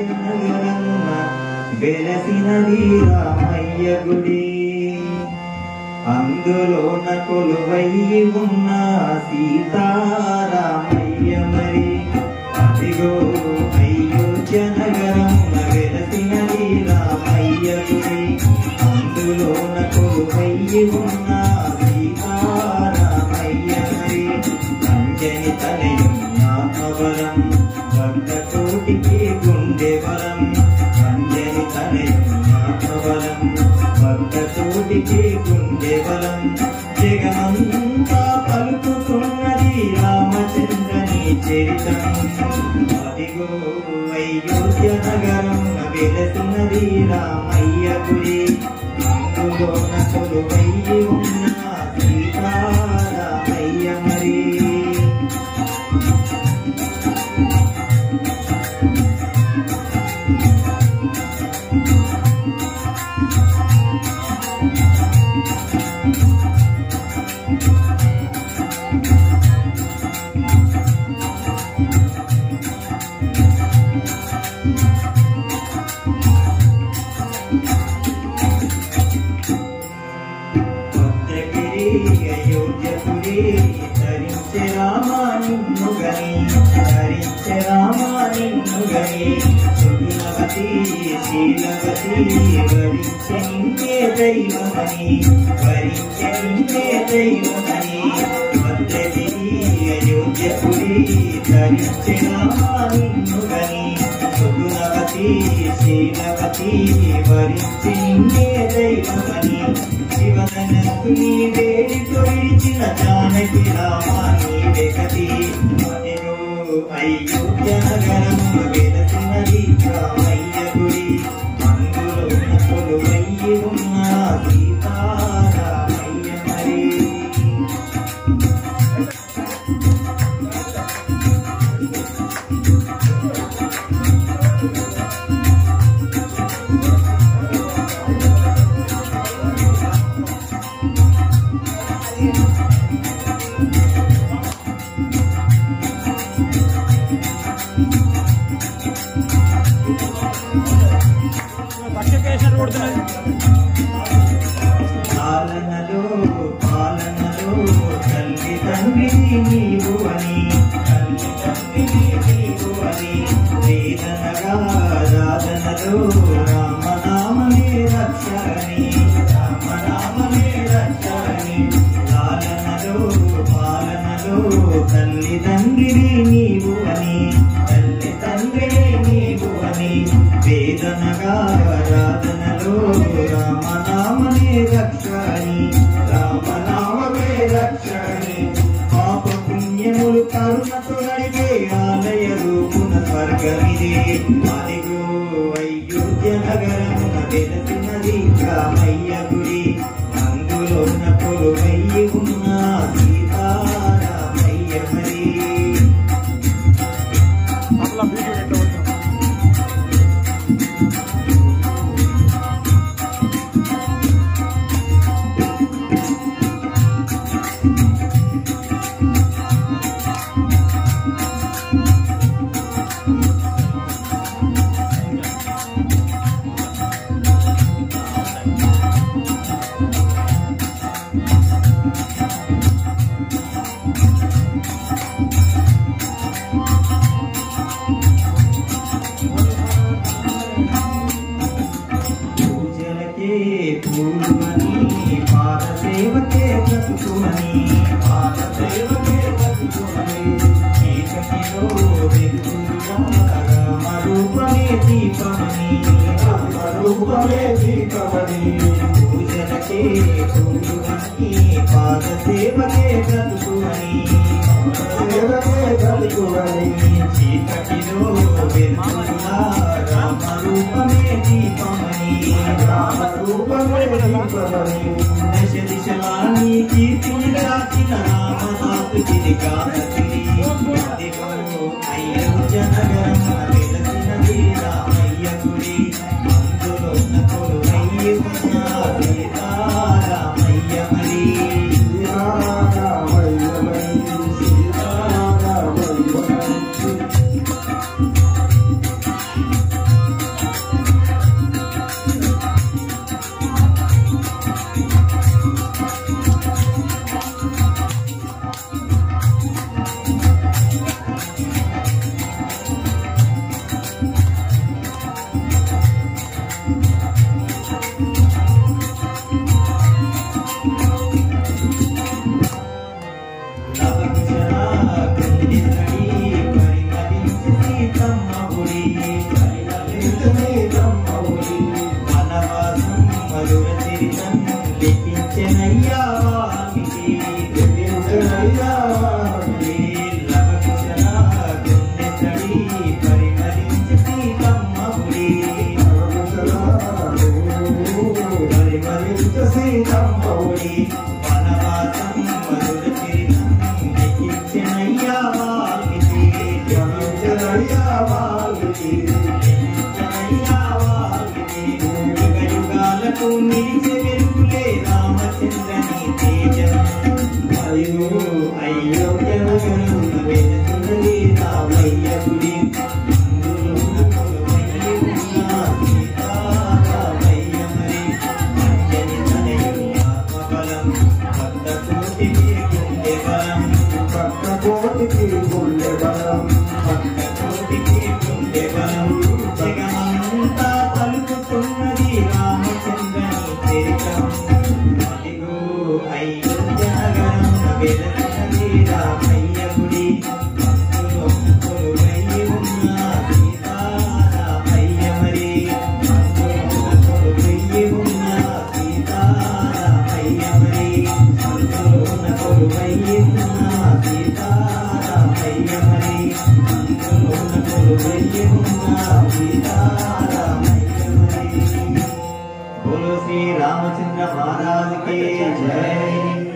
నగరమున వెలసినది రామయ్య గుడి. అందులోన కొలువయ్యి ఉన్న సీతారామయ్య మరి. అదిగో అయోధ్య నగరమున వెలసినది రామయ్య గుడి. అందులోన కొలువయ్యి ఉన్న సీతారామయ్య మరి. అంజని తనయం నామవరం భక్త కోటికి గుండె వరం. అంజని తనయం నామవరం భక్త కోటికి గుండె వరం. జగమంతా పలుకుతున్నది రామచంద్రని చరితం. అదిగో అయోధ్య నగరమున వెలసినది రామయ్య గుడి. అందులోన కొలువయ్యి ఉన్న సీతారామయ్య మరి. అయోధ్యపురి ధరించే రామా నిన్నుగని. ధరించే రామా నిన్నుగని. సుగుణవతి శీలవతి వరించే నిన్నే దైవమని. వరించే నిన్నే దైవమని. భద్రగిరి అయోధ్యపురి ధరించే రామా నిన్నుగని. సుగుణవతి శీలవతి వరించే నిన్నే దైవమని. శివధనస్సుని వేడితో విడిచిన జానకి రామా నీవే గతి. అదిగో అయోధ్య నగరమున వెలసినది రామయ్య గుడి. అందులోన కొలువయ్యి ఉన్న సీతారామయ్య మరి. పాలనలో పాలనలో తల్లి తండ్రి నీవు అని. తల్లి తండ్రి నీవు అని. వేదనగా రాధనలో రామనామమే రక్షణి. రామనామమే రక్షణి. పాలనలో పాలనలో తల్లి తండ్రి నీవు అని. తల్లి తండ్రి నీవు అని. వేదనగా రాధనలో రామనామమే రక్షణి. రామనామమే రక్షణి. పాప పుణ్యములు కరుణతో నడిపే ఆలయ రూపున స్వర్గమిదే. అదిగో అయోధ్య నగరమున వెలసినది రామయ్య గుడి. అందులోన కొలువయ్యి ఉన్న సీతారామయ్య మరి. పూర్వని పాదసేవకే బ్రతుకుమని. పాదసేవకే బ్రతుకుమని. చీకటిలో వెలుగుగా రామరూపమే దీపమని. రామరూపమే దీపమని. పూజలకే పూర్వని పాదసేవకే బ్రతుకుమని. పాదసేవకే బ్రతుకుమని. చీకటిలో వెలుగుగా రామరూపమే దీపమని. రామరూపమే దీపమని. దశ దిశలాని కీర్తిని రాచిన రామదాసుకి కామసిరి. అదిగో అయోధ్య నగరమున వెలసినది రామయ్య గుడి. అందులోన కొలువయ్యి ఉన్న సీతారామయ్య మరి. సీతారామయ్య మరి. సీతారామయ్య మరి. బ్రహ్మపురి వనవాసం మధుర చరితం లిఖించెనయ్యా వాల్మీకి వనవాసం మధుర చరితం లిఖించెనయ్యా వాల్మీకి యుగాలకు నిలిచే వెలుగులే రామచంద్రని తేజం అయోధ్యను వెలుగున్నది రామయ్య గుడి జగమంతా పలుకుతున్నది రామచంద్రని చరిత్రం అదిగో అయోధ్య నగరం వెలుగున్నది రామయ్య గుడి కొలువై ఉన్న సీతారామయ్య మరి కొలువై ఉన్న సీతారామయ్య మరి కొలువై ఉన్న సీతారామయ్య మరి बोलो श्री रामचंद्र महाराज के जय।